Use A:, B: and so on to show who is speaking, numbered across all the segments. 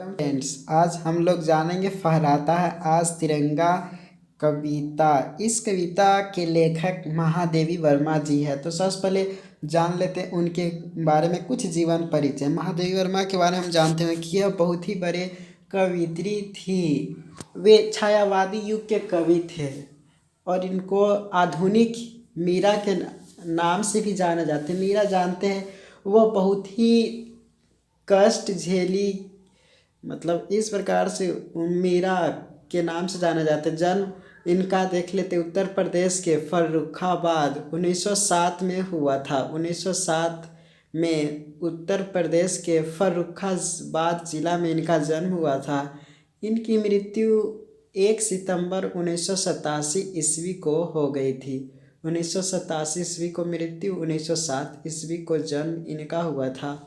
A: Friends, आज हम लोग जानेंगे फहराता है आज तिरंगा कविता। इस कविता के लेखक महादेवी वर्मा जी है। तो सबसे पहले जान लेते हैं उनके बारे में कुछ जीवन परिचय। महादेवी वर्मा के बारे में हम जानते हैं कि यह बहुत ही बड़े कवियत्री थी। वे छायावादी युग के कवि थे और इनको आधुनिक मीरा के नाम से भी जाना जाते हैं। मीरा जानते हैं, वह बहुत ही कष्ट झेली, मतलब इस प्रकार से मीरा के नाम से जाना जाता है। जन्म इनका देख लेते उत्तर प्रदेश के फर्रुखाबाद 1907 में हुआ था। 1907 में उत्तर प्रदेश के फर्रुखाबाद जिला में इनका जन्म हुआ था। इनकी मृत्यु 1 सितंबर 1987 ईस्वी को हो गई थी। 1987 ईस्वी को मृत्यु, 1907 ईस्वी को जन्म इनका हुआ था।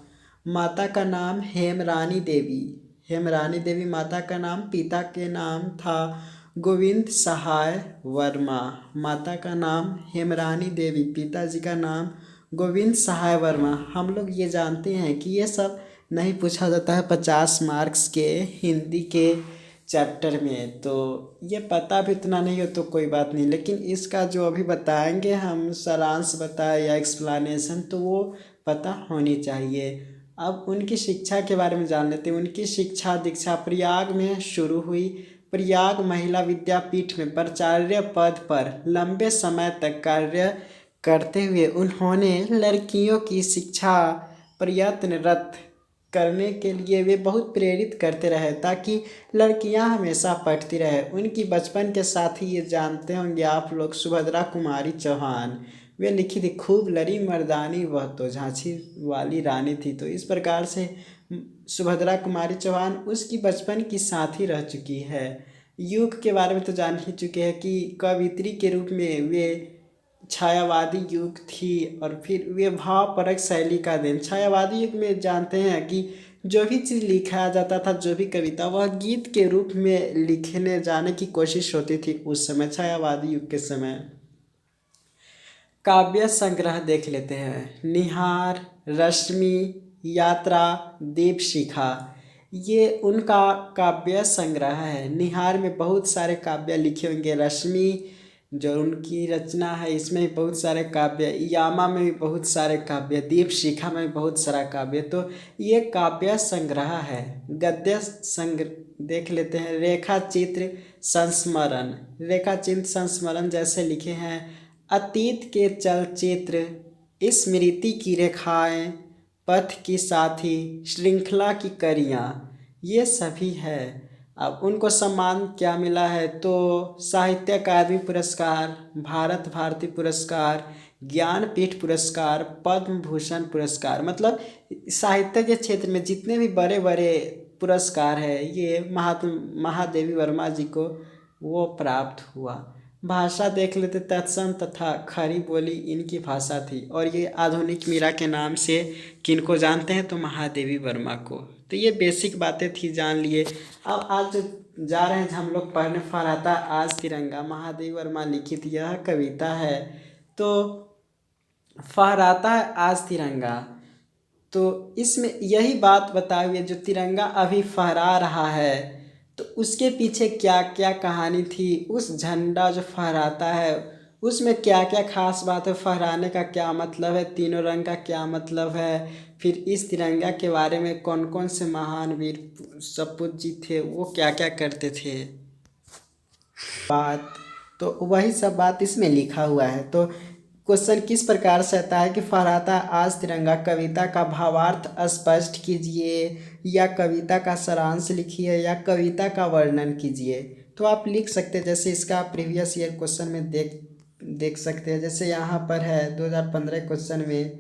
A: माता का नाम हेमरानी देवी, हेमरानी देवी माता का नाम। पिता के नाम था गोविंद सहाय वर्मा। माता का नाम हेमरानी देवी, पिताजी का नाम गोविंद सहाय वर्मा। हम लोग ये जानते हैं कि ये सब नहीं पूछा जाता है 50 मार्क्स के हिंदी के चैप्टर में, तो ये पता भी इतना नहीं हो तो कोई बात नहीं, लेकिन इसका जो अभी बताएंगे हम सारांश बताए या एक्सप्लेनेशन, तो वो पता होनी चाहिए। अब उनकी शिक्षा के बारे में जान लेते हैं। उनकी शिक्षा दीक्षा प्रयाग में शुरू हुई। प्रयाग महिला विद्यापीठ में प्राचार्य पद पर लंबे समय तक कार्य करते हुए उन्होंने लड़कियों की शिक्षा प्रयत्नरत करने के लिए वे बहुत प्रेरित करते रहे ताकि लड़कियां हमेशा पढ़ती रहे। उनकी बचपन के साथी ये जानते होंगे आप लोग, सुभद्रा कुमारी चौहान। वे लिखी थी खूब लड़ी मर्दानी वह तो झांसी वाली रानी थी। तो इस प्रकार से सुभद्रा कुमारी चौहान उसकी बचपन की साथी रह चुकी है। युग के बारे में तो जान ही चुके हैं कि कवित्री के रूप में वे छायावादी युग थी और फिर वे भावपरक शैली का देन। छायावादी युग में जानते हैं कि जो भी चीज़ लिखा जाता था, जो भी कविता, वह गीत के रूप में लिखने जाने की कोशिश होती थी उस समय, छायावादी युग के समय। काव्य संग्रह देख लेते हैं। निहार, रश्मि, यात्रा, दीपशिखा, ये उनका काव्य संग्रह है। निहार में बहुत सारे काव्य लिखे होंगे। रश्मि जो उनकी रचना है, इसमें भी बहुत सारे काव्य। यामा में भी बहुत सारे काव्य। दीपशिखा में भी बहुत सारा काव्य। तो ये काव्य संग्रह है। गद्य संग्रह देख लेते हैं। रेखा चित्र संस्मरण, रेखा चित्र संस्मरण जैसे लिखे हैं। अतीत के चलचित्र, स्मृति की रेखाएं, पथ की साथी, श्रृंखला की कड़ियाँ, ये सभी है। अब उनको सम्मान क्या मिला है तो साहित्य अकादमी पुरस्कार, भारत भारती पुरस्कार, ज्ञानपीठ पुरस्कार, पद्म भूषण पुरस्कार। मतलब साहित्य के क्षेत्र में जितने भी बड़े बड़े पुरस्कार है, ये महादेवी वर्मा जी को वो प्राप्त हुआ। भाषा देख लेते। तत्सम तथा खरी बोली इनकी भाषा थी। और ये आधुनिक मीरा के नाम से किनको जानते हैं तो महादेवी वर्मा को। तो ये बेसिक बातें थी, जान लिए। अब आज जा रहे हैं हम लोग पढ़ने फहराता आज तिरंगा। महादेवी वर्मा लिखित यह कविता है। तो फहराता है आज तिरंगा, तो इसमें यही बात बताई हुई है, जो तिरंगा अभी फहरा रहा है तो उसके पीछे क्या क्या कहानी थी। उस झंडा जो फहराता है उसमें क्या क्या खास बात है, फहराने का क्या मतलब है, तीनों रंग का क्या मतलब है, फिर इस तिरंगा के बारे में कौन कौन से महान वीर सपूत जी थे, वो क्या क्या करते थे बात। तो वही सब बात इसमें लिखा हुआ है। तो क्वेश्चन किस प्रकार से आता है कि फहराता आज तिरंगा कविता का भावार्थ स्पष्ट कीजिए, या कविता का सारांश लिखिए, या कविता का वर्णन कीजिए। तो आप लिख सकते हैं, जैसे इसका प्रीवियस ईयर क्वेश्चन में देख सकते हैं। जैसे यहाँ पर है 2015 क्वेश्चन में,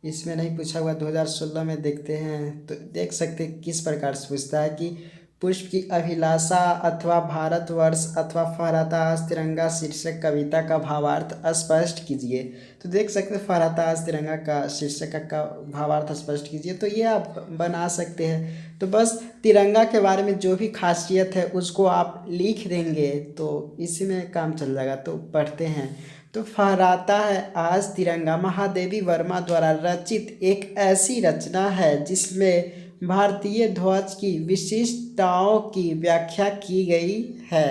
A: इसमें नहीं पूछा हुआ, 2016 में देखते हैं तो देख सकते हैं किस प्रकार से पूछता है कि पुष्प की अभिलाषा अथवा भारतवर्ष अथवा फहराता आज तिरंगा शीर्षक कविता का भावार्थ स्पष्ट कीजिए। तो देख सकते हैं फहराता आज तिरंगा का शीर्षक का भावार्थ स्पष्ट कीजिए, तो ये आप बना सकते हैं। तो बस तिरंगा के बारे में जो भी खासियत है उसको आप लिख देंगे तो इसी में काम चल जाएगा। तो पढ़ते हैं। तो फहराता है आज तिरंगा महादेवी वर्मा द्वारा रचित एक ऐसी रचना है जिसमें भारतीय ध्वज की विशिष्टताओं की व्याख्या की गई है।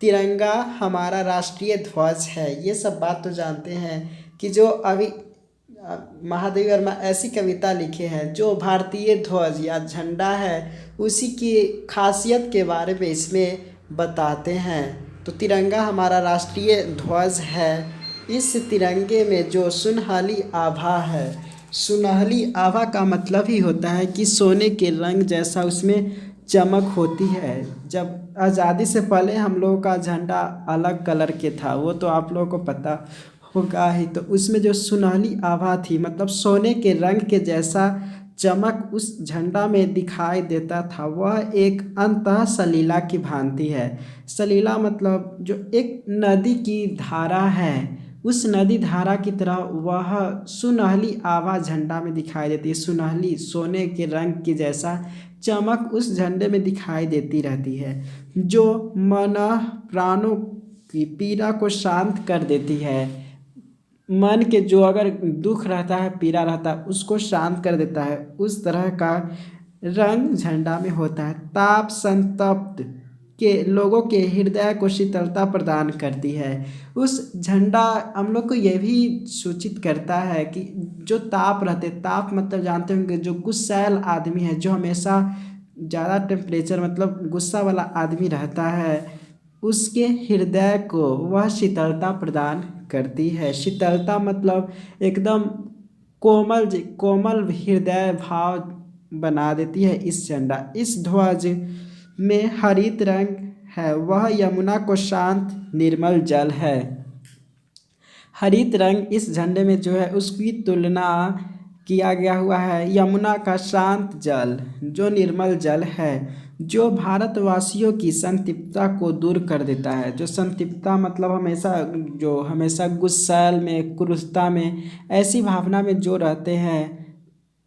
A: तिरंगा हमारा राष्ट्रीय ध्वज है। ये सब बात तो जानते हैं कि जो अभी महादेवी वर्मा ऐसी कविता लिखे हैं जो भारतीय ध्वज या झंडा है उसी की खासियत के बारे में इसमें बताते हैं। तो तिरंगा हमारा राष्ट्रीय ध्वज है। इस तिरंगे में जो सुनहली आभा है, सुनहली आभा का मतलब ही होता है कि सोने के रंग जैसा उसमें चमक होती है। जब आज़ादी से पहले हम लोगों का झंडा अलग कलर के था, वो तो आप लोगों को पता होगा ही। तो उसमें जो सुनहली आभा थी मतलब सोने के रंग के जैसा चमक उस झंडा में दिखाई देता था, वह एक अंतः सलीला की भांति है। सलीला मतलब जो एक नदी की धारा है, उस नदी धारा की तरह वह सुनहली आभा झंडा में दिखाई देती है। सुनहली सोने के रंग के जैसा चमक उस झंडे में दिखाई देती रहती है, जो मन प्राणों की पीड़ा को शांत कर देती है। मन के जो अगर दुख रहता है, पीड़ा रहता है, उसको शांत कर देता है। उस तरह का रंग झंडा में होता है। ताप संतप्त के लोगों के हृदय को शीतलता प्रदान करती है। उस झंडा हम लोग को ये भी सूचित करता है कि जो ताप रहते, ताप मतलब जानते होंगे जो गुस्सैल आदमी है, जो हमेशा ज़्यादा टेम्परेचर मतलब गुस्सा वाला आदमी रहता है, उसके हृदय को वह शीतलता प्रदान करती है। शीतलता मतलब एकदम कोमल कोमल हृदय भाव बना देती है इस झंडा। इस ध्वज में हरित रंग है, वह यमुना को शांत निर्मल जल है। हरित रंग इस झंडे में जो है उसकी तुलना किया गया हुआ है यमुना का शांत जल, जो निर्मल जल है, जो भारतवासियों की संतप्तता को दूर कर देता है। जो संतप्तता मतलब हमेशा गुस्सैल में, क्रूरता में, ऐसी भावना में जो रहते हैं,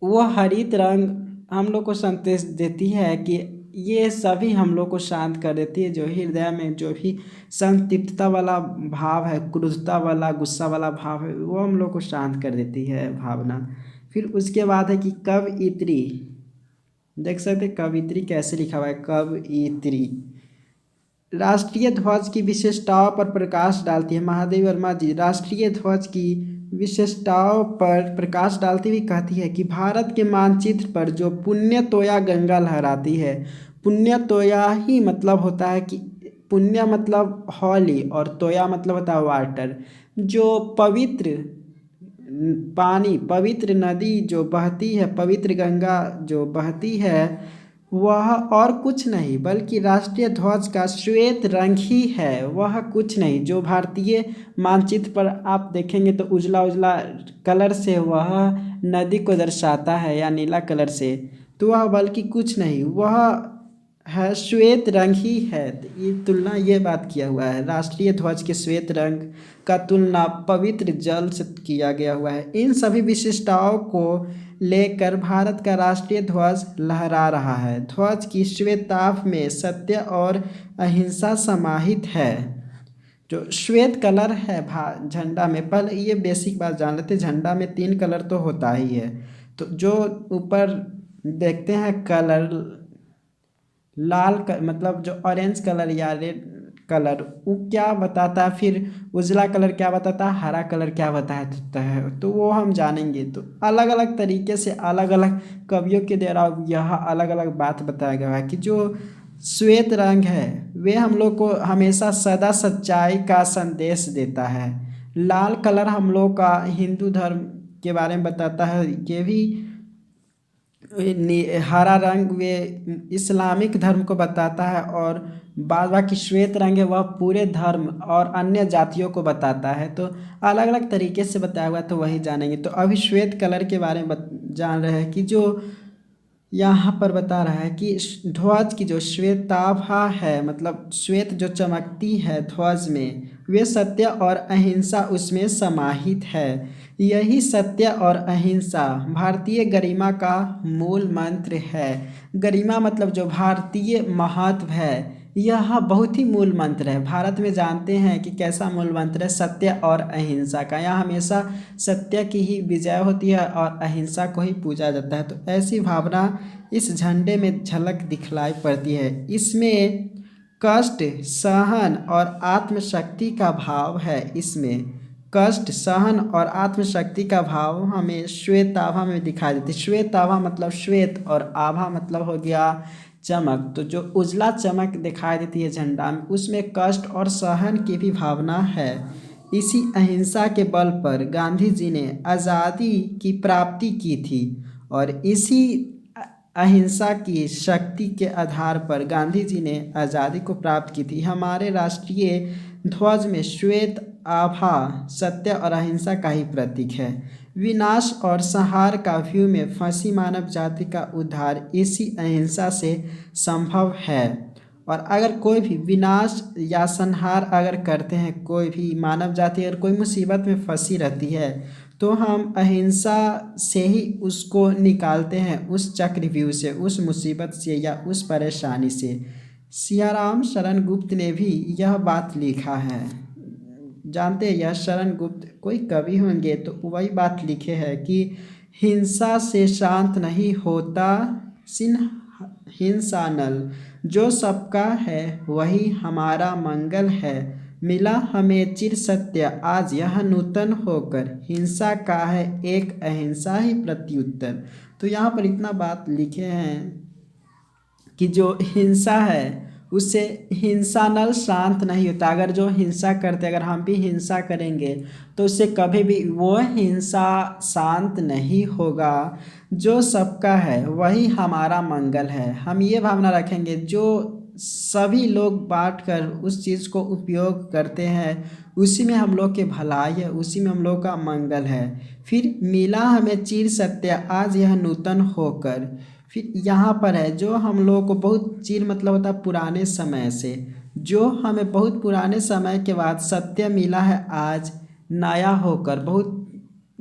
A: वो हरित रंग हम लोग को संदेश देती है कि ये सभी हम लोग को शांत कर देती है। जो हृदय में जो भी संतप्तता वाला भाव है, क्रूरता वाला, गुस्सा वाला भाव है, वो हम लोग को शांत कर देती है भावना। फिर उसके बाद है कि कवयित्री, देख सकते कवयित्री कैसे लिखा हुआ है, कवयित्री राष्ट्रीय ध्वज की विशेषताओं पर प्रकाश डालती है। महादेवी वर्मा जी राष्ट्रीय ध्वज की विशेषताओं पर प्रकाश डालती हुई कहती है कि भारत के मानचित्र पर जो पुण्य तोया गंगा लहराती है। पुण्य तोया ही मतलब होता है कि पुण्य मतलब हॉली और तोया मतलब होता है वाटर। जो पवित्र पानी, पवित्र नदी जो बहती है, पवित्र गंगा जो बहती है, वह और कुछ नहीं बल्कि राष्ट्रीय ध्वज का श्वेत रंग ही है। वह कुछ नहीं, जो भारतीय मानचित्र पर आप देखेंगे तो उजला उजला कलर से वह नदी को दर्शाता है या नीला कलर से, तो वह बल्कि कुछ नहीं, वह है श्वेत रंग ही है। ये तुलना ये बात किया हुआ है, राष्ट्रीय ध्वज के श्वेत रंग का तुलना पवित्र जल से किया गया हुआ है। इन सभी विशिष्टताओं को लेकर भारत का राष्ट्रीय ध्वज लहरा रहा है। ध्वज की श्वेताभ में सत्य और अहिंसा समाहित है। जो श्वेत कलर है झंडा में, पहले ये बेसिक बात जान लेते, झंडा में 3 कलर तो होता ही है। तो जो ऊपर देखते हैं कलर लाल मतलब जो ऑरेंज कलर या रेड कलर, वो क्या बताता है, फिर उजला कलर क्या बताता है, हरा कलर क्या बताता है, तो वो हम जानेंगे। तो अलग अलग तरीके से अलग अलग कवियों के द्वारा यह अलग अलग बात बताया गया है कि जो श्वेत रंग है वे हम लोग को हमेशा सदा सच्चाई का संदेश देता है। लाल कलर हम लोग का हिंदू धर्म के बारे में बताता है, ये भी हरा रंग वे इस्लामिक धर्म को बताता है, और बाद बाकी श्वेत रंग है वह पूरे धर्म और अन्य जातियों को बताता है। तो अलग अलग तरीके से बताया हुआ, तो वही जानेंगे। तो अभी श्वेत कलर के बारे में जान रहे हैं कि जो यहाँ पर बता रहा है कि ध्वज की जो श्वेताभा है मतलब श्वेत जो चमकती है ध्वज में, वे सत्य और अहिंसा उसमें समाहित है। यही सत्य और अहिंसा भारतीय गरिमा का मूल मंत्र है। गरिमा मतलब जो भारतीय महत्व है, यह बहुत ही मूल मंत्र है। भारत में जानते हैं कि कैसा मूल मंत्र है, सत्य और अहिंसा का। यहाँ हमेशा सत्य की ही विजय होती है और अहिंसा को ही पूजा जाता है। तो ऐसी भावना इस झंडे में झलक दिखलाई पड़ती है। इसमें कष्ट, सहन और आत्मशक्ति का भाव है। इसमें कष्ट, सहन और आत्मशक्ति का भाव हमें श्वेत आभा में दिखाई देती है। श्वेत आभा मतलब श्वेत और आभा मतलब हो गया चमक। तो जो उजला चमक दिखाई देती है झंडा में, उसमें कष्ट और सहन की भी भावना है। इसी अहिंसा के बल पर गांधी जी ने आज़ादी की प्राप्ति की थी और इसी अहिंसा की शक्ति के आधार पर गांधी जी ने आज़ादी को प्राप्त की थी। हमारे राष्ट्रीय ध्वज में श्वेत आभा सत्य और अहिंसा का ही प्रतीक है। विनाश और संहार का व्यू में फंसी मानव जाति का उद्धार इसी अहिंसा से संभव है। और अगर कोई भी विनाश या संहार अगर करते हैं, कोई भी मानव जाति अगर कोई मुसीबत में फंसी रहती है, तो हम अहिंसा से ही उसको निकालते हैं, उस चक्रव्यूह से, उस मुसीबत से या उस परेशानी से। सियाराम शरण गुप्त ने भी यह बात लिखा है। जानते हैं यह शरण गुप्त कोई कवि होंगे, तो वही बात लिखे हैं कि हिंसा से शांत नहीं होता सिन हिंसा नल, जो सबका है वही हमारा मंगल है। मिला हमें चिर सत्य आज यह नूतन होकर, हिंसा का है एक अहिंसा ही प्रत्युत्तर। तो यहाँ पर इतना बात लिखे हैं कि जो हिंसा है उससे हिंसा नल शांत नहीं होता। अगर जो हिंसा करते, अगर हम भी हिंसा करेंगे तो उससे कभी भी वो हिंसा शांत नहीं होगा। जो सबका है वही हमारा मंगल है। हम ये भावना रखेंगे, जो सभी लोग बांटकर उस चीज़ को उपयोग करते हैं, उसी में हम लोग के भलाई है, उसी में हम लोग का मंगल है। फिर मिला हमें चिर सत्य आज यह नूतन होकर। फिर यहाँ पर है जो हम लोगों को बहुत चिर मतलब होता है पुराने समय से, जो हमें बहुत पुराने समय के बाद सत्य मिला है आज नया होकर। बहुत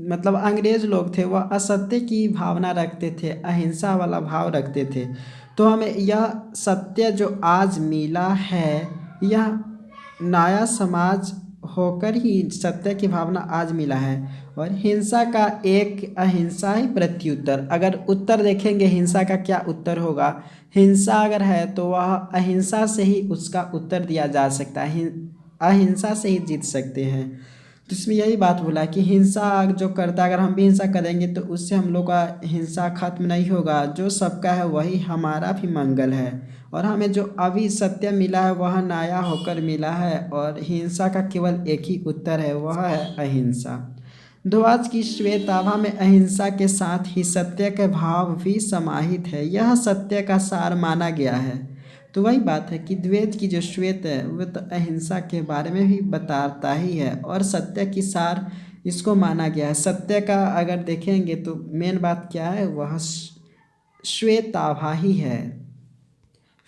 A: मतलब अंग्रेज लोग थे, वह असत्य की भावना रखते थे, अहिंसा वाला भाव रखते थे। तो हमें यह सत्य जो आज मिला है, यह नया समाज होकर ही सत्य की भावना आज मिला है। और हिंसा का एक अहिंसा ही प्रत्युत्तर। अगर उत्तर देखेंगे हिंसा का क्या उत्तर होगा, हिंसा अगर है तो वह अहिंसा से ही उसका उत्तर दिया जा सकता है, अहिंसा से ही जीत सकते हैं। तो इसमें यही बात बोला कि हिंसा जो करता, अगर हम भी हिंसा करेंगे तो उससे हम लोग का हिंसा खत्म नहीं होगा। जो सबका है वही हमारा भी मंगल है। और हमें जो अभी सत्य मिला है वह नया होकर मिला है और हिंसा का केवल एक ही उत्तर है, वह है अहिंसा। ध्वज की श्वेत आभा में अहिंसा के साथ ही सत्य के भाव भी समाहित है। यह सत्य का सार माना गया है। तो वही बात है कि ध्वज की जो श्वेत है वह तो अहिंसा के बारे में भी बताता ही है और सत्य की सार इसको माना गया है। सत्य का अगर देखेंगे तो मेन बात क्या है, वह श्वेत आभा ही है।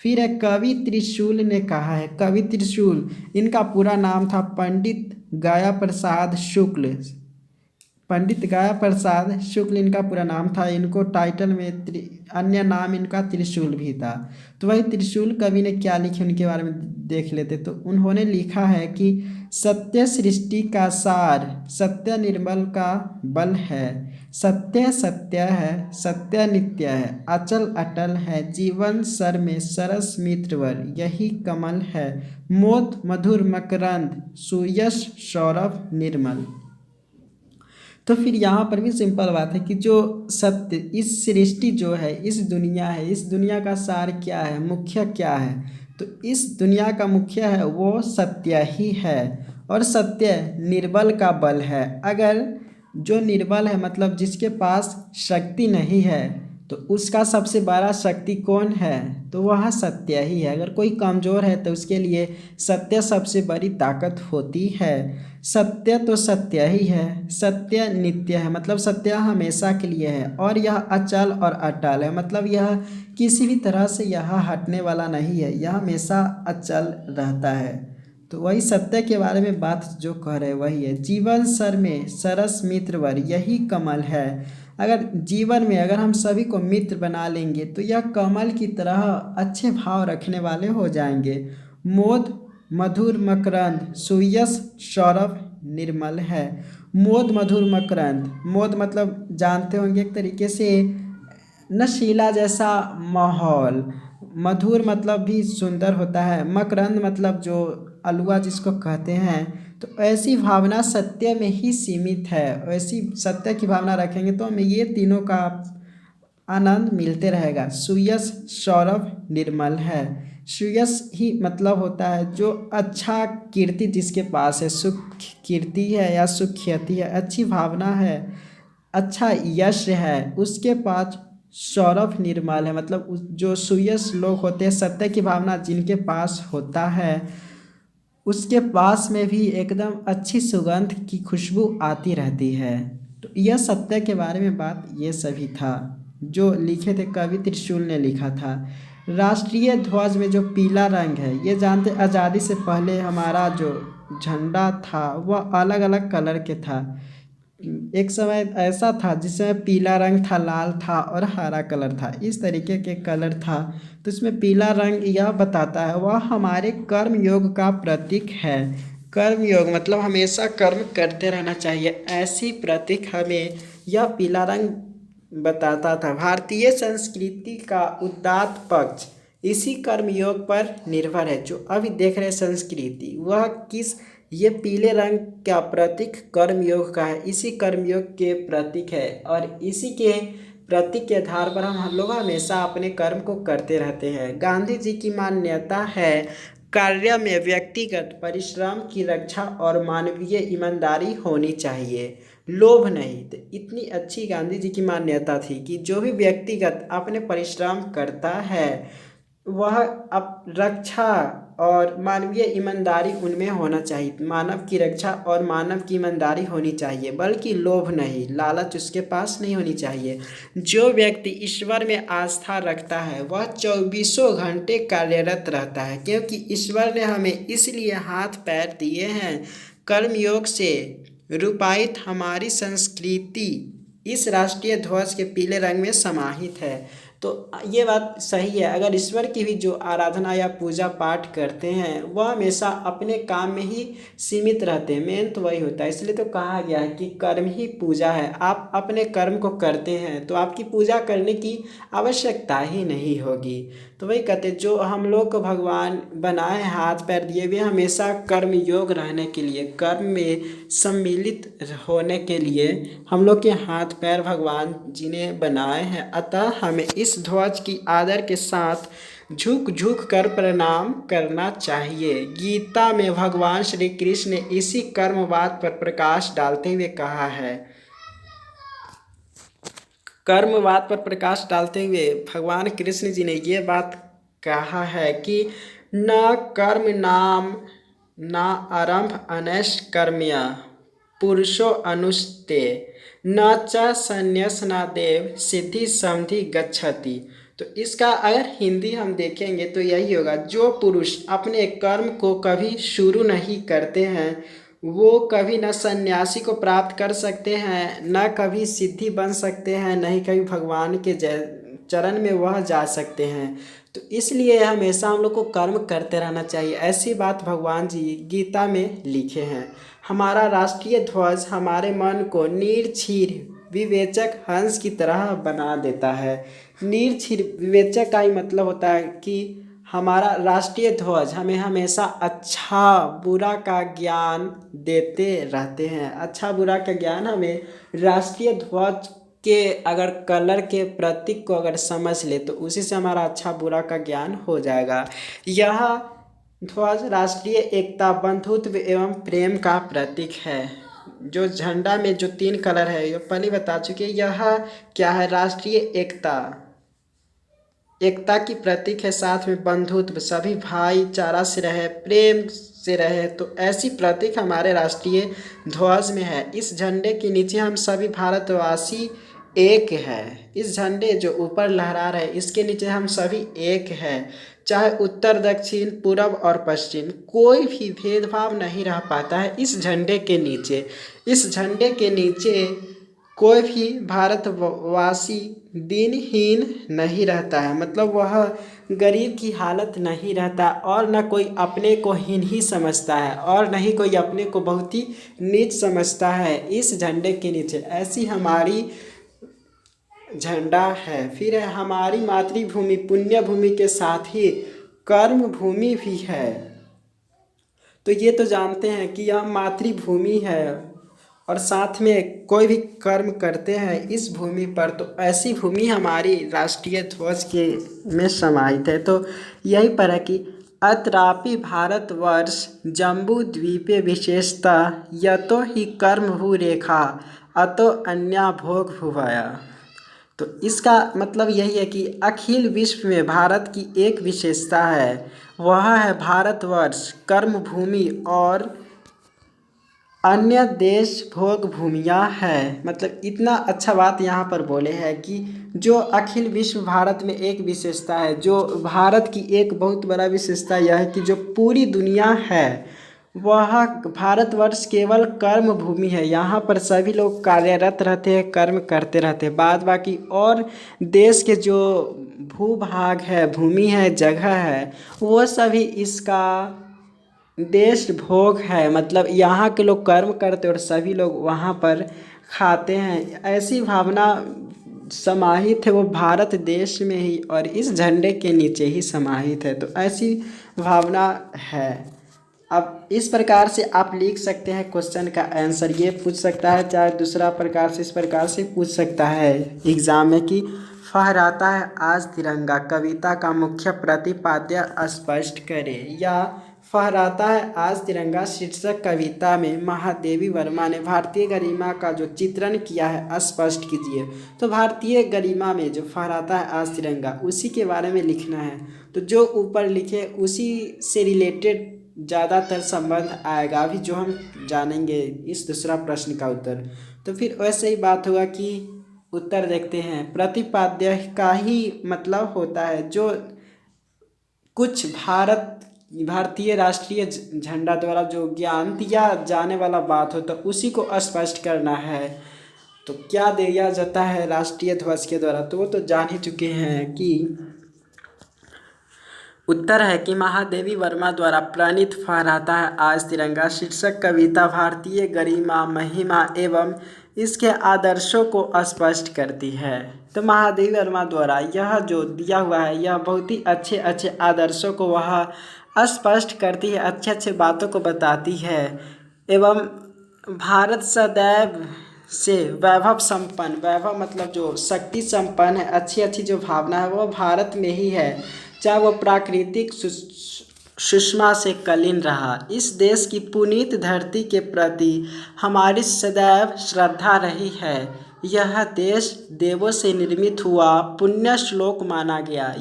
A: फिर है कवि त्रिशूल ने कहा है, कवि त्रिशूल इनका पूरा नाम था पंडित गया प्रसाद शुक्ल। पंडित गया प्रसाद शुक्ल इनका पूरा नाम था। इनको टाइटल में अन्य नाम इनका त्रिशूल भी था। तो वही त्रिशूल कवि ने क्या लिखे उनके बारे में देख लेते। तो उन्होंने लिखा है कि सत्य सृष्टि का सार, सत्य निर्मल का बल है, सत्य सत्य है, सत्य नित्य है, अचल अटल है, जीवन सर में सरस मित्रवर यही कमल है, मोत मधुर मकरंद सुयश सौरभ निर्मल। तो फिर यहाँ पर भी सिंपल बात है कि जो सत्य, इस सृष्टि जो है, इस दुनिया है, इस दुनिया का सार क्या है, मुख्य क्या है, तो इस दुनिया का मुख्य है वो सत्य ही है। और सत्य निर्बल का बल है। अगर जो निर्बल है मतलब जिसके पास शक्ति नहीं है, तो उसका सबसे बड़ा शक्ति कौन है, तो वह सत्य ही है। अगर कोई कमज़ोर है तो उसके लिए सत्य सबसे बड़ी ताकत होती है। सत्य तो सत्य ही है, सत्य नित्य है मतलब सत्य हमेशा के लिए है। और यह अचल और अटल है मतलब यह किसी भी तरह से यह हटने वाला नहीं है, यह हमेशा अचल रहता है। तो वही सत्य के बारे में बात जो कह रहे वही है। जीवन सर में सरस मित्रवर यही कमल है। अगर जीवन में अगर हम सभी को मित्र बना लेंगे तो यह कमल की तरह अच्छे भाव रखने वाले हो जाएंगे। मोद मधुर मकरंद सुयस सौरभ निर्मल है। मोद मधुर मकरंद, मोद मतलब जानते होंगे एक तरीके से नशीला जैसा माहौल। मधुर मतलब भी सुंदर होता है। मकरंद मतलब जो अलुआ जिसको कहते हैं। तो ऐसी भावना सत्य में ही सीमित है। ऐसी सत्य की भावना रखेंगे तो हमें ये तीनों का आनंद मिलते रहेगा। सुयस सौरभ निर्मल है। सुयस ही मतलब होता है जो अच्छा कीर्ति जिसके पास है, सुख कीर्ति है या सुख ख्याति है, अच्छी भावना है, अच्छा यश है, उसके पास सौरभ निर्मल है। मतलब जो सुयस लोग होते हैं, सत्य की भावना जिनके पास होता है, उसके पास में भी एकदम अच्छी सुगंध की खुशबू आती रहती है। तो यह सत्य के बारे में बात ये सभी था जो लिखे थे कवि त्रिशूल ने लिखा था। राष्ट्रीय ध्वज में जो पीला रंग है, ये जानते आज़ादी से पहले हमारा जो झंडा था वह अलग अलग कलर के था। एक समय ऐसा था जिसमें पीला रंग था, लाल था और हरा कलर था, इस तरीके के कलर था। तो इसमें पीला रंग यह बताता है वह हमारे कर्म योग का प्रतीक है। कर्म योग मतलब हमेशा कर्म करते रहना चाहिए, ऐसी प्रतीक हमें यह पीला रंग बताता था। भारतीय संस्कृति का उदात्त पक्ष इसी कर्म योग पर निर्भर है। जो अभी देख रहे हैं संस्कृति, वह किस ये पीले रंग का प्रतीक कर्मयोग का है, इसी कर्मयोग के प्रतीक है। और इसी के प्रतीक के आधार पर हम लोग हमेशा अपने कर्म को करते रहते हैं। गांधी जी की मान्यता है कार्य में व्यक्तिगत परिश्रम की रक्षा और मानवीय ईमानदारी होनी चाहिए, लोभ नहीं। तो इतनी अच्छी गांधी जी की मान्यता थी कि जो भी व्यक्तिगत अपने परिश्रम करता है वह अब रक्षा और मानवीय ईमानदारी उनमें होना चाहिए। मानव की रक्षा और मानव की ईमानदारी होनी चाहिए, बल्कि लोभ नहीं, लालच उसके पास नहीं होनी चाहिए। जो व्यक्ति ईश्वर में आस्था रखता है वह 24 घंटे कार्यरत रहता है, क्योंकि ईश्वर ने हमें इसलिए हाथ पैर दिए हैं। कर्मयोग से रूपायित हमारी संस्कृति इस राष्ट्रीय ध्वज के पीले रंग में समाहित है। तो ये बात सही है। अगर ईश्वर की भी जो आराधना या पूजा पाठ करते हैं वह हमेशा अपने काम में ही सीमित रहते हैं, मेन तो वही होता है। इसलिए तो कहा गया है कि कर्म ही पूजा है। आप अपने कर्म को करते हैं तो आपकी पूजा करने की आवश्यकता ही नहीं होगी। तो वही कहते जो हम लोग को भगवान बनाए हैं, हाथ पैर दिए हुए, हमेशा कर्म योग रहने के लिए, कर्म में सम्मिलित होने के लिए हम लोग के हाथ पैर भगवान जी ने बनाए हैं। अतः हमें इस ध्वज की आदर के साथ झुक झुक कर प्रणाम करना चाहिए। गीता में भगवान श्री कृष्ण ने इसी कर्मवाद पर प्रकाश डालते हुए कहा है, कर्मवाद पर प्रकाश डालते हुए भगवान कृष्ण जी ने ये बात कहा है कि न कर्म नाम न आरंभ अनैश कर्म्या पुरुषो अनुष्टे न च संन्यास न देव सिद्धि समधि गच्छति। तो इसका अगर हिंदी हम देखेंगे तो यही होगा, जो पुरुष अपने कर्म को कभी शुरू नहीं करते हैं वो कभी न सन्यासी को प्राप्त कर सकते हैं, न कभी सिद्धि बन सकते हैं, न ही कभी भगवान के चरण में वह जा सकते हैं। तो इसलिए हमेशा हम लोग को कर्म करते रहना चाहिए, ऐसी बात भगवान जी गीता में लिखे हैं। हमारा राष्ट्रीय ध्वज हमारे मन को निर्छीर विवेचक हंस की तरह बना देता है। निर्छीर विवेचक का ही मतलब होता है कि हमारा राष्ट्रीय ध्वज हमें हमेशा अच्छा बुरा का ज्ञान देते रहते हैं। अच्छा बुरा का ज्ञान हमें राष्ट्रीय ध्वज के अगर कलर के प्रतीक को अगर समझ ले तो उसी से हमारा अच्छा बुरा का ज्ञान हो जाएगा। यह ध्वज राष्ट्रीय एकता, बंधुत्व एवं प्रेम का प्रतीक है। जो झंडा में जो 3 कलर है ये पहले बता चुके, यह क्या है, राष्ट्रीय एकता, एकता की प्रतीक है, साथ में बंधुत्व, सभी भाईचारा से रहे, प्रेम से रहे। तो ऐसी प्रतीक हमारे राष्ट्रीय ध्वज में है। इस झंडे के नीचे हम सभी भारतवासी एक है। इस झंडे जो ऊपर लहरा रहे इसके नीचे हम सभी एक हैं। चाहे उत्तर दक्षिण पूर्व और पश्चिम कोई भी भेदभाव नहीं रह पाता है इस झंडे के नीचे। इस झंडे के नीचे कोई भी भारतवासी दिनहीन नहीं रहता है, मतलब वह गरीब की हालत नहीं रहता, और न कोई अपने को हीन ही समझता है और न ही कोई अपने को बहुत ही नीच समझता है इस झंडे के नीचे। ऐसी हमारी झंडा है। फिर है हमारी मातृभूमि पुण्य भूमि के साथ ही कर्म भूमि भी है। तो ये तो जानते हैं कि यह मातृभूमि है और साथ में कोई भी कर्म करते हैं इस भूमि पर, तो ऐसी भूमि हमारी राष्ट्रीय ध्वज के में समाहित है। तो यही पर है कि अत्रापि भारतवर्ष जम्बू द्वीपे विशेषता यतो ही कर्म भू रेखा अतो अन्या भोग भुवया। तो इसका मतलब यही है कि अखिल विश्व में भारत की एक विशेषता है, वह है भारतवर्ष कर्म भूमि और अन्य देश भोग भूमियाँ है। मतलब इतना अच्छा बात यहाँ पर बोले हैं कि जो अखिल विश्व भारत में एक विशेषता है, जो भारत की एक बहुत बड़ा विशेषता यह है कि जो पूरी दुनिया है वह भारतवर्ष केवल कर्म भूमि है। यहाँ पर सभी लोग कार्यरत रहते हैं, कर्म करते रहते हैं। बाद बाकी और देश के जो भूभाग है, भूमि है, जगह है, वो सभी इसका देश भोग है। मतलब यहाँ के लोग कर्म करते और सभी लोग वहाँ पर खाते हैं। ऐसी भावना समाहित है वो भारत देश में ही और इस झंडे के नीचे ही समाहित है। तो ऐसी भावना है। अब इस प्रकार से आप लिख सकते हैं, क्वेश्चन का आंसर ये पूछ सकता है, चाहे दूसरा प्रकार से इस प्रकार से पूछ सकता है एग्जाम में कि फहराता है आज तिरंगा कविता का मुख्य प्रतिपाद्य स्पष्ट करें, या फहराता है आज तिरंगा शीर्षक कविता में महादेवी वर्मा ने भारतीय गरिमा का जो चित्रण किया है स्पष्ट कीजिए। तो भारतीय गरिमा में जो फहराता है आज तिरंगा उसी के बारे में लिखना है। तो जो ऊपर लिखे उसी से रिलेटेड ज़्यादातर संबंध आएगा, अभी जो हम जानेंगे इस दूसरा प्रश्न का उत्तर। तो फिर वैसे ही बात होगा कि उत्तर देखते हैं। प्रतिपाद्य का ही मतलब होता है जो कुछ भारतीय राष्ट्रीय झंडा द्वारा जो ज्ञान दिया जाने वाला बात हो तो उसी को स्पष्ट करना है। तो क्या दिया जाता है राष्ट्रीय ध्वज के द्वारा, तो वो तो जान ही चुके हैं कि उत्तर है कि महादेवी वर्मा द्वारा प्रणीत फहराता है आज तिरंगा शीर्षक कविता भारतीय गरिमा महिमा एवं इसके आदर्शों को स्पष्ट करती है। तो महादेवी वर्मा द्वारा यह जो दिया हुआ है यह बहुत ही अच्छे अच्छे आदर्शों को वह स्पष्ट करती है, अच्छे अच्छे बातों को बताती है। एवं भारत सदैव से वैभव संपन्न, वैभव मतलब जो शक्ति संपन्न है, अच्छी अच्छी जो भावना है वो भारत में ही है, चाहे वो प्राकृतिक सुषमा से कलीन रहा। इस देश की पुनीत धरती के प्रति हमारी सदैव श्रद्धा रही है। यह देश देवों से निर्मित हुआ पुण्य श्लोक माना गया,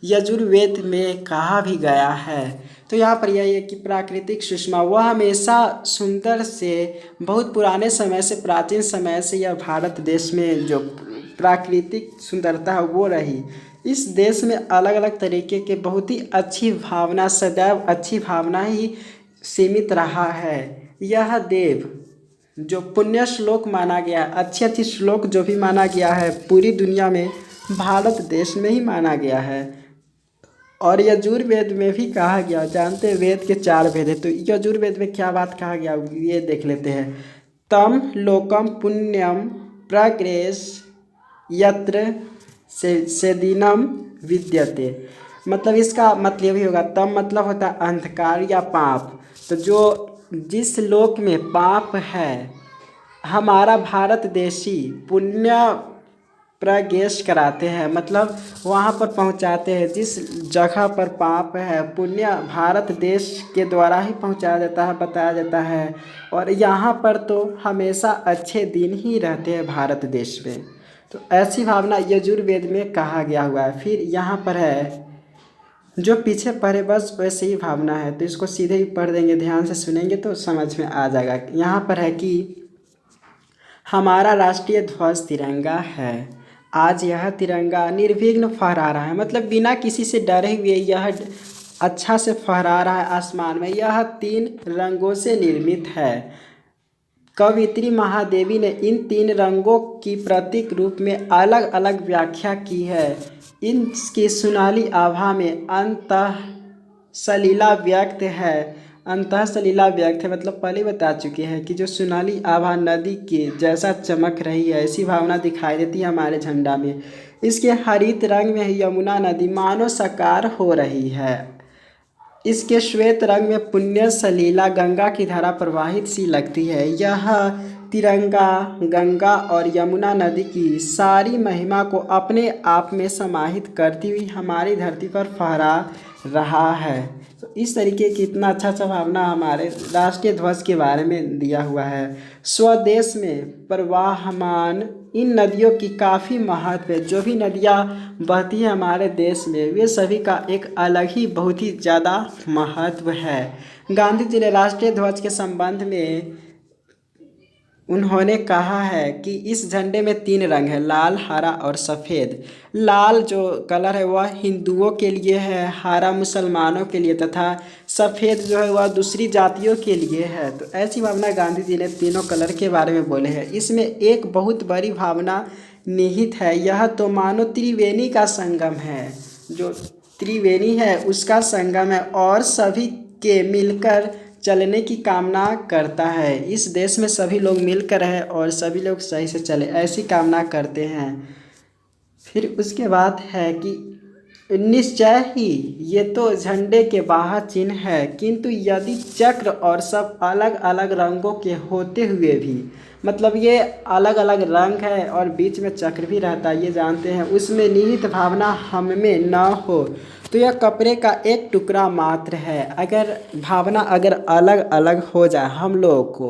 A: यजुर्वेद में कहा भी गया है। तो यहाँ पर यही है कि प्राकृतिक सुषमा वह हमेशा सुंदर से, बहुत पुराने समय से, प्राचीन समय से यह भारत देश में जो प्राकृतिक सुंदरता है वो रही। इस देश में अलग अलग तरीके के बहुत ही अच्छी भावना, सदैव अच्छी भावना ही सीमित रहा है। यह देव जो पुण्य श्लोक माना गया, अच्छी अच्छी श्लोक जो भी माना गया है पूरी दुनिया में भारत देश में ही माना गया है। और यजुर्वेद में भी कहा गया, जानते हैं वेद के 4 वेद है, तो यजुर्वेद में क्या बात कहा गया ये देख लेते हैं। तम लोकम पुण्यम प्रग्रेस यत्र सेदिनम विद्यते। मतलब इसका मतलब ही होगा, तम मतलब होता है अंधकार या पाप। तो जो जिस लोक में पाप है हमारा भारत देशी पुण्य प्रवेश कराते हैं, मतलब वहाँ पर पहुँचाते हैं। जिस जगह पर पाप है पुण्य भारत देश के द्वारा ही पहुँचाया जाता है, बताया जाता है। और यहाँ पर तो हमेशा अच्छे दिन ही रहते हैं भारत देश में। तो ऐसी भावना यजुर्वेद में कहा गया हुआ है। फिर यहाँ पर है जो पीछे पढ़े बस वैसे ही भावना है, तो इसको सीधे ही पढ़ देंगे, ध्यान से सुनेंगे तो समझ में आ जाएगा। यहाँ पर है कि हमारा राष्ट्रीय ध्वज तिरंगा है, आज यह तिरंगा निर्विघ्न फहरा रहा है, मतलब बिना किसी से डरे हुए यह अच्छा से फहरा रहा है आसमान में। यह 3 रंगों से निर्मित है, कवयित्री महादेवी ने इन तीन रंगों की प्रतीक रूप में अलग अलग व्याख्या की है। इनकी सुनहली आभा में अंतः सलीला व्यक्त है। अंतः सलीला व्यक्त है मतलब पहले बता चुके हैं कि जो सुनहली आभा नदी के जैसा चमक रही है, ऐसी भावना दिखाई देती है हमारे झंडा में। इसके हरित रंग में यमुना नदी मानो साकार हो रही है। इसके श्वेत रंग में पुण्य सलीला गंगा की धारा प्रवाहित सी लगती है। यह तिरंगा गंगा और यमुना नदी की सारी महिमा को अपने आप में समाहित करती हुई हमारी धरती पर फहरा रहा है। तो इस तरीके की इतना अच्छा भावना हमारे राष्ट्रीय ध्वज के बारे में दिया हुआ है। स्वदेश में प्रवाहमान इन नदियों की काफ़ी महत्व है। जो भी नदियाँ बहती हैं हमारे देश में, वे सभी का एक अलग ही बहुत ही ज़्यादा महत्व है। गांधी जी ने राष्ट्रीय ध्वज के संबंध में उन्होंने कहा है कि इस झंडे में तीन रंग है, लाल, हरा और सफ़ेद। लाल जो कलर है वह हिंदुओं के लिए है, हरा मुसलमानों के लिए तथा सफ़ेद जो है वह दूसरी जातियों के लिए है। तो ऐसी भावना गांधी जी ने तीनों कलर के बारे में बोले हैं। इसमें एक बहुत बड़ी भावना निहित है, यह तो मानो त्रिवेणी का संगम है। जो त्रिवेणी है उसका संगम है और सभी के मिलकर चलने की कामना करता है। इस देश में सभी लोग मिलकर रहें और सभी लोग सही से चले, ऐसी कामना करते हैं। फिर उसके बाद है कि निश्चय ही ये तो झंडे के बाहर चिन्ह है, किंतु यदि चक्र और सब अलग अलग रंगों के होते हुए भी, मतलब ये अलग अलग रंग है और बीच में चक्र भी रहता है, ये जानते हैं, उसमें निहित भावना हम में न हो तो यह कपड़े का एक टुकड़ा मात्र है। अगर भावना अगर अलग अलग हो जाए हम लोगों को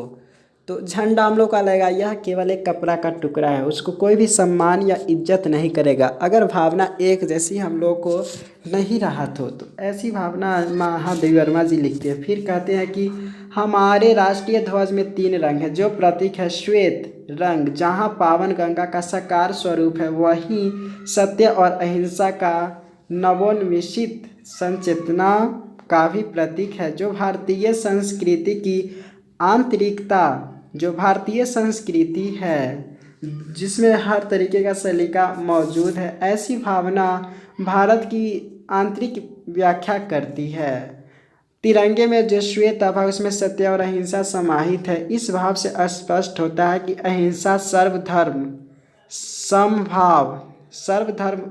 A: तो झंडा हम लोग का लगेगा यह केवल एक कपड़ा का टुकड़ा है, उसको कोई भी सम्मान या इज्जत नहीं करेगा अगर भावना एक जैसी हम लोग को नहीं रहा तो ऐसी भावना महादेवी वर्मा जी लिखते हैं। फिर कहते हैं कि हमारे राष्ट्रीय ध्वज में तीन रंग है, जो प्रतीक है श्वेत रंग, जहाँ पावन गंगा का साकार स्वरूप है, वहीं सत्य और अहिंसा का नवोन्मेषित संचेतना का भी प्रतीक है। जो भारतीय संस्कृति की आंतरिकता, जो भारतीय संस्कृति है जिसमें हर तरीके का सलीका मौजूद है, ऐसी भावना भारत की आंतरिक व्याख्या करती है। तिरंगे में जो श्वेत आभा उसमें सत्य और अहिंसा समाहित है। इस भाव से स्पष्ट होता है कि अहिंसा सर्वधर्म समभाव, सर्वधर्म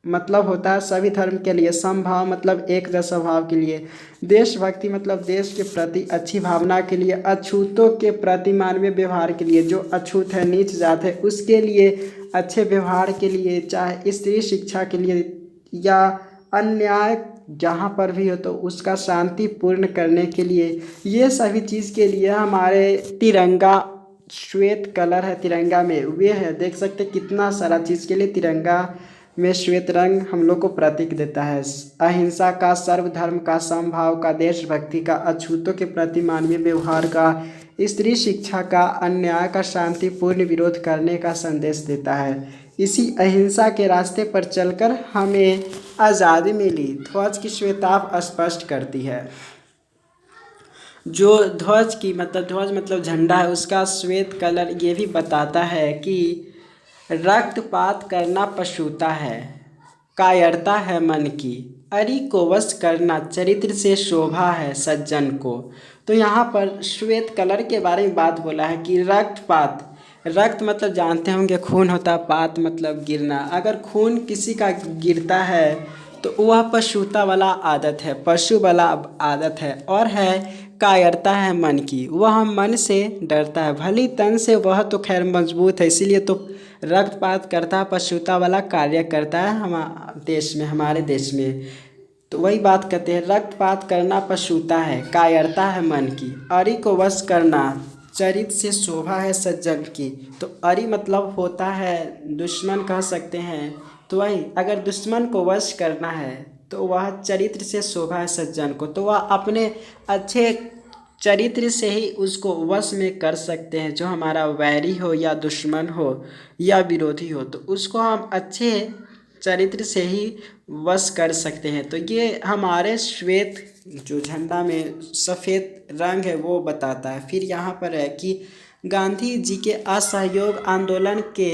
A: मतलब होता है सभी धर्म के लिए, समभाव मतलब एक जैसा भाव के लिए, देशभक्ति मतलब देश के प्रति अच्छी भावना के लिए, अछूतों के प्रति मानवीय व्यवहार के लिए, जो अछूत है नीच जात है उसके लिए अच्छे व्यवहार के लिए, चाहे स्त्री शिक्षा के लिए या अन्याय जहाँ पर भी हो तो उसका शांतिपूर्ण करने के लिए, ये सभी चीज़ के लिए हमारे तिरंगा श्वेत कलर है तिरंगा में, वे है देख सकते कितना सारा चीज़ के लिए तिरंगा में श्वेत रंग हम लोग को प्रतीक देता है। अहिंसा का, सर्वधर्म का, समभाव का, देशभक्ति का, अछूतों के प्रति मानवीय व्यवहार का, स्त्री शिक्षा का, अन्याय का शांतिपूर्ण विरोध करने का संदेश देता है। इसी अहिंसा के रास्ते पर चलकर हमें आज़ादी मिली, ध्वज की श्वेताभ स्पष्ट करती है। जो ध्वज की मतलब ध्वज मतलब झंडा है, उसका श्वेत कलर ये भी बताता है कि रक्तपात करना पशुता है, कायरता है मन की, अरि को वश करना चरित्र से शोभा है सज्जन को। तो यहाँ पर श्वेत कलर के बारे में बात बोला है कि रक्तपात, रक्त मतलब जानते होंगे खून होता है, पात मतलब गिरना, अगर खून किसी का गिरता है तो वह पशुता वाला आदत है, पशु वाला आदत है। और है कायरता है मन की, वह मन से डरता है, भली तन से वह तो खैर मजबूत है, इसीलिए तो रक्तपात करता है, पशुता वाला कार्य करता है हमारे देश में, हमारे देश में। तो वही बात कहते हैं, रक्तपात करना पशुता है, कायरता है मन की, अरि को वश करना चरित्र से शोभा है सज्जन की। तो अरि मतलब होता है दुश्मन कह सकते हैं, तो वही अगर दुश्मन को वश करना है तो वह चरित्र से शोभा है सज्जन को, तो वह अपने अच्छे चरित्र से ही उसको वश में कर सकते हैं। जो हमारा वैरी हो या दुश्मन हो या विरोधी हो तो उसको हम अच्छे चरित्र से ही वश कर सकते हैं। तो ये हमारे श्वेत जो झंडा में सफ़ेद रंग है वो बताता है। फिर यहाँ पर है कि गांधी जी के असहयोग आंदोलन के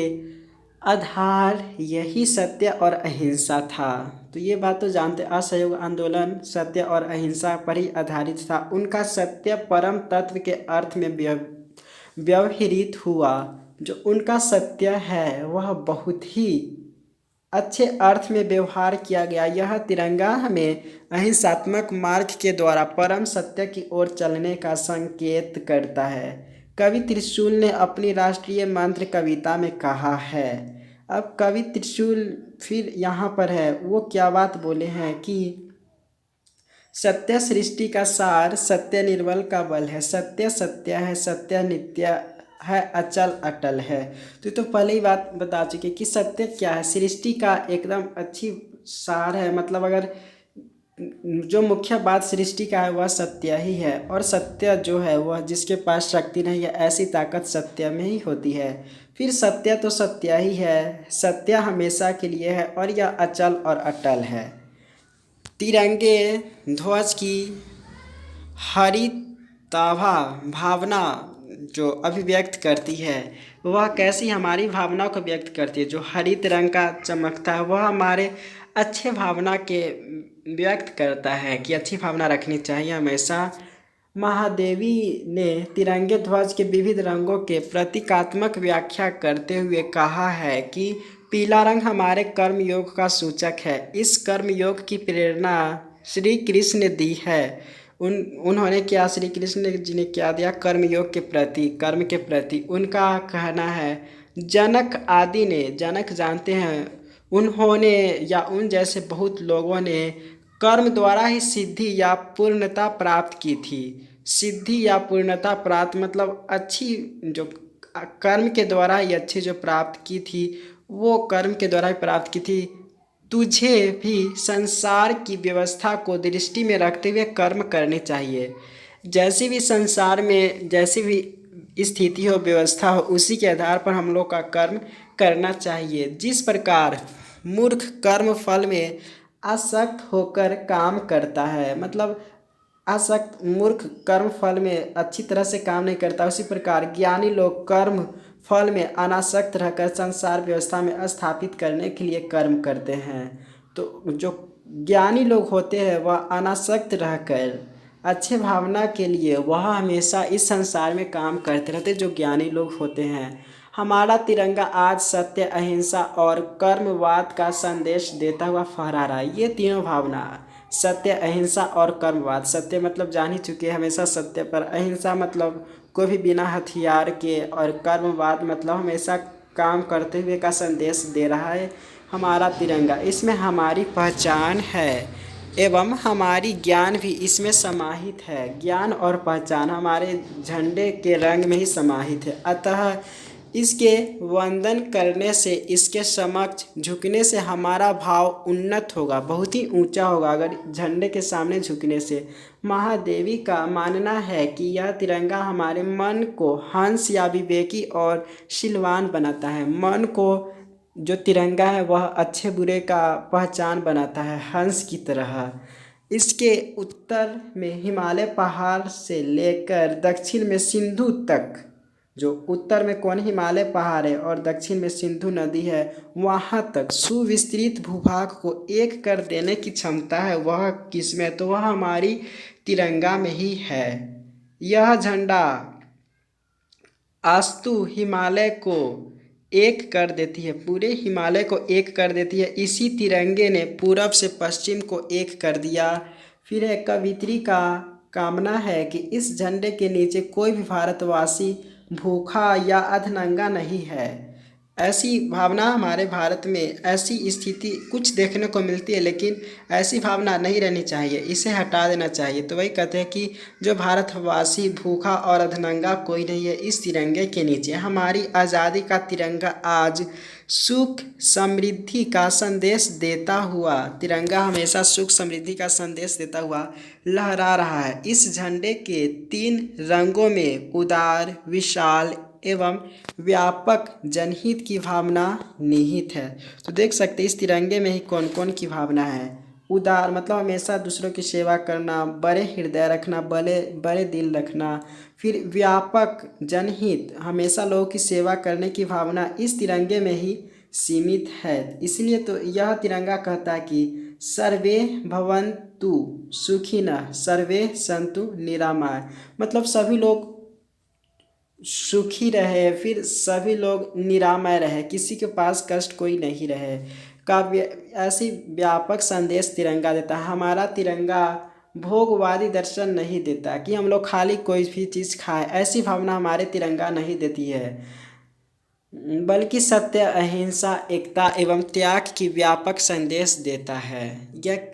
A: आधार यही सत्य और अहिंसा था। तो ये बात तो जानते, असहयोग आंदोलन सत्य और अहिंसा पर ही आधारित था। उनका सत्य परम तत्व के अर्थ में व्यवहित हुआ। जो उनका सत्य है वह बहुत ही अच्छे अर्थ में व्यवहार किया गया। यह तिरंगा हमें अहिंसात्मक मार्ग के द्वारा परम सत्य की ओर चलने का संकेत करता है। कवि त्रिशूल ने अपनी राष्ट्रीय मंत्र कविता में कहा है। अब कवि त्रिशूल फिर यहाँ पर है, वो क्या बात बोले हैं कि सत्य सृष्टि का सार, सत्य निर्बल का बल है, सत्य सत्य है, सत्य नित्य है, अचल अटल है। तो पहले ही बात बता चुके कि सत्य क्या है, सृष्टि का एकदम अच्छी सार है। मतलब अगर जो मुख्य बात सृष्टि का है वह सत्य ही है, और सत्य जो है वह जिसके पास शक्ति नहीं है, ऐसी ताकत सत्य में ही होती है। फिर सत्य तो सत्य ही है, सत्य हमेशा के लिए है और यह अचल और अटल है। तिरंगे ध्वज की हरिताभा भावना जो अभिव्यक्त करती है, वह कैसी हमारी भावना को व्यक्त करती है। जो हरित रंग का चमकता है वह हमारे अच्छे भावना के व्यक्त करता है कि अच्छी भावना रखनी चाहिए हमेशा। महादेवी ने तिरंगे ध्वज के विविध रंगों के प्रतीकात्मक व्याख्या करते हुए कहा है कि पीला रंग हमारे कर्म योग का सूचक है। इस कर्म योग की प्रेरणा श्री कृष्ण ने दी है। उन्होंने क्या, श्री कृष्ण जी ने क्या दिया, कर्म योग के प्रति, कर्म के प्रति। उनका कहना है जनक आदि ने, जनक जानते हैं, उन्होंने या उन जैसे बहुत लोगों ने कर्म द्वारा ही सिद्धि या पूर्णता प्राप्त की थी। सिद्धि या पूर्णता प्राप्त मतलब अच्छी, जो कर्म के द्वारा ही अच्छी जो प्राप्त की थी वो कर्म के द्वारा ही प्राप्त की थी। तुझे भी संसार की व्यवस्था को दृष्टि में रखते हुए कर्म करने चाहिए। जैसी भी संसार में जैसी भी स्थिति हो, व्यवस्था हो, उसी के आधार पर हम लोग का कर्म करना चाहिए। जिस प्रकार मूर्ख कर्म फल में आसक्त होकर काम करता है, मतलब आसक्त मूर्ख कर्म फल में अच्छी तरह से काम नहीं करता, उसी प्रकार ज्ञानी लोग कर्म फल में अनासक्त रहकर संसार व्यवस्था में स्थापित करने के लिए कर्म करते हैं। तो जो ज्ञानी लोग होते हैं वह अनासक्त रहकर अच्छे भावना के लिए वह हमेशा इस संसार में काम करते रहते, जो ज्ञानी लोग होते हैं। हमारा तिरंगा आज सत्य, अहिंसा और कर्मवाद का संदेश देता हुआ फहरा रहा है। ये तीनों भावना, सत्य, अहिंसा और कर्मवाद। सत्य मतलब जान ही चुके हैं, हमेशा सत्य पर। अहिंसा मतलब कोई भी बिना हथियार के, और कर्मवाद मतलब हमेशा काम करते हुए का संदेश दे रहा है हमारा तिरंगा। इसमें हमारी पहचान है एवं हमारी ज्ञान भी इसमें समाहित है। ज्ञान और पहचान हमारे झंडे के रंग में ही समाहित है। अतः इसके वंदन करने से, इसके समक्ष झुकने से हमारा भाव उन्नत होगा, बहुत ही ऊंचा होगा अगर झंडे के सामने झुकने से। महादेवी का मानना है कि यह तिरंगा हमारे मन को हंस या विवेकी और शीलवान बनाता है। मन को जो तिरंगा है वह अच्छे बुरे का पहचान बनाता है, हंस की तरह। इसके उत्तर में हिमालय पहाड़ से लेकर दक्षिण में सिंधु तक, जो उत्तर में कौन हिमालय पहाड़ है और दक्षिण में सिंधु नदी है, वहाँ तक सुविस्तृत भूभाग को एक कर देने की क्षमता है। वह किसमें, तो वह हमारी तिरंगा में ही है। यह झंडा आस्तु हिमालय को एक कर देती है, पूरे हिमालय को एक कर देती है। इसी तिरंगे ने पूरब से पश्चिम को एक कर दिया। फिर एक कवित्री का कामना है कि इस झंडे के नीचे कोई भी भारतवासी भूखा या अधनंगा नहीं है। ऐसी भावना हमारे भारत में, ऐसी स्थिति कुछ देखने को मिलती है, लेकिन ऐसी भावना नहीं रहनी चाहिए, इसे हटा देना चाहिए। तो वही कहते हैं कि जो भारतवासी भूखा और अधनंगा कोई नहीं है इस तिरंगे के नीचे। हमारी आज़ादी का तिरंगा आज सुख समृद्धि का संदेश देता हुआ, तिरंगा हमेशा सुख समृद्धि का संदेश देता हुआ लहरा रहा है। इस झंडे के 3 रंगों में उदार, विशाल एवं व्यापक जनहित की भावना निहित है। तो देख सकते हैं इस तिरंगे में ही कौन कौन की भावना है। उदार मतलब हमेशा दूसरों की सेवा करना, बड़े हृदय रखना, बड़े बड़े दिल रखना। फिर व्यापक जनहित, हमेशा लोगों की सेवा करने की भावना इस तिरंगे में ही सीमित है। इसलिए तो यह तिरंगा कहता है कि सर्वे भवन्तु सुखिनः, सर्वे सन्तु निरामय, मतलब सभी लोग सुखी रहे, फिर सभी लोग निरामय रहे, किसी के पास कष्ट कोई नहीं रहे। काव्य ऐसी व्यापक संदेश तिरंगा देता है। हमारा तिरंगा भोगवादी दर्शन नहीं देता कि हम लोग खाली कोई भी चीज़ खाएं, ऐसी भावना हमारे तिरंगा नहीं देती है, बल्कि सत्य, अहिंसा, एकता एवं त्याग की व्यापक संदेश देता है। यह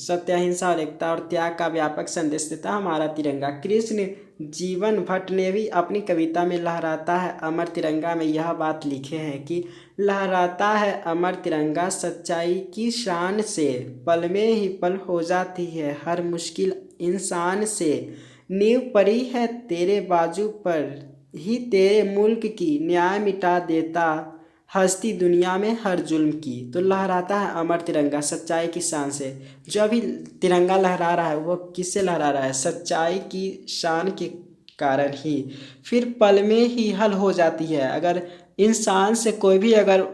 A: सत्य, अहिंसा और एकता और त्याग का व्यापक संदेश देता है हमारा तिरंगा। कृष्ण जीवन भट्ट ने भी अपनी कविता में लहराता है अमर तिरंगा में यह बात लिखे हैं कि लहराता है अमर तिरंगा सच्चाई की शान से, पल में ही पल हो जाती है हर मुश्किल इंसान से, नींव पड़ी है तेरे बाजू पर ही तेरे मुल्क की, न्याय मिटा देता हस्ती दुनिया में हर जुल्म की। तो लहराता है अमर तिरंगा सच्चाई की शान से। जो अभी तिरंगा लहरा रहा है वो किससे लहरा रहा है? सच्चाई की शान के कारण ही। फिर पल में ही हल हो जाती है। अगर इंसान से कोई भी अगर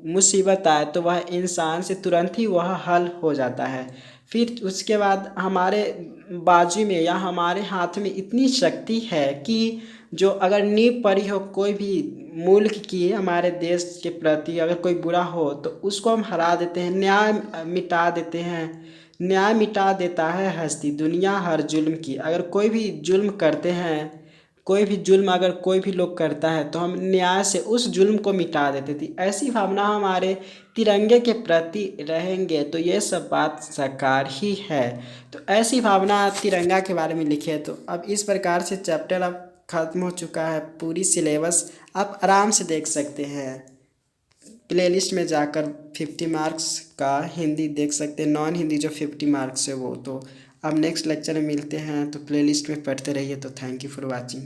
A: मुसीबत आए तो वह इंसान से तुरंत ही वह हल हो जाता है। फिर उसके बाद हमारे बाजू में या हमारे हाथ में इतनी शक्ति है कि जो अगर नींव पड़ी हो कोई भी मुल्क की, हमारे देश के प्रति अगर कोई बुरा हो तो उसको हम हरा देते हैं, न्याय मिटा देते हैं। न्याय मिटा देता है हस्ती दुनिया हर जुल्म की। अगर कोई भी जुल्म करते हैं, कोई भी जुल्म अगर कोई भी लोग करता है तो हम न्याय से उस जुल्म को मिटा देते थी। ऐसी भावना हमारे तिरंगे के प्रति रहेंगे तो ये सब बात साकार ही है। तो ऐसी भावना तिरंगा के बारे में लिखी है। तो अब इस प्रकार से चैप्टर अब ख़त्म हो चुका है। पूरी सिलेबस आप आराम से देख सकते हैं। प्लेलिस्ट में जाकर 50 मार्क्स का हिंदी देख सकते हैं, नॉन हिंदी जो 50 मार्क्स है वो। तो अब नेक्स्ट लेक्चर में मिलते हैं, तो प्लेलिस्ट में पढ़ते रहिए। तो थैंक यू फॉर वॉचिंग।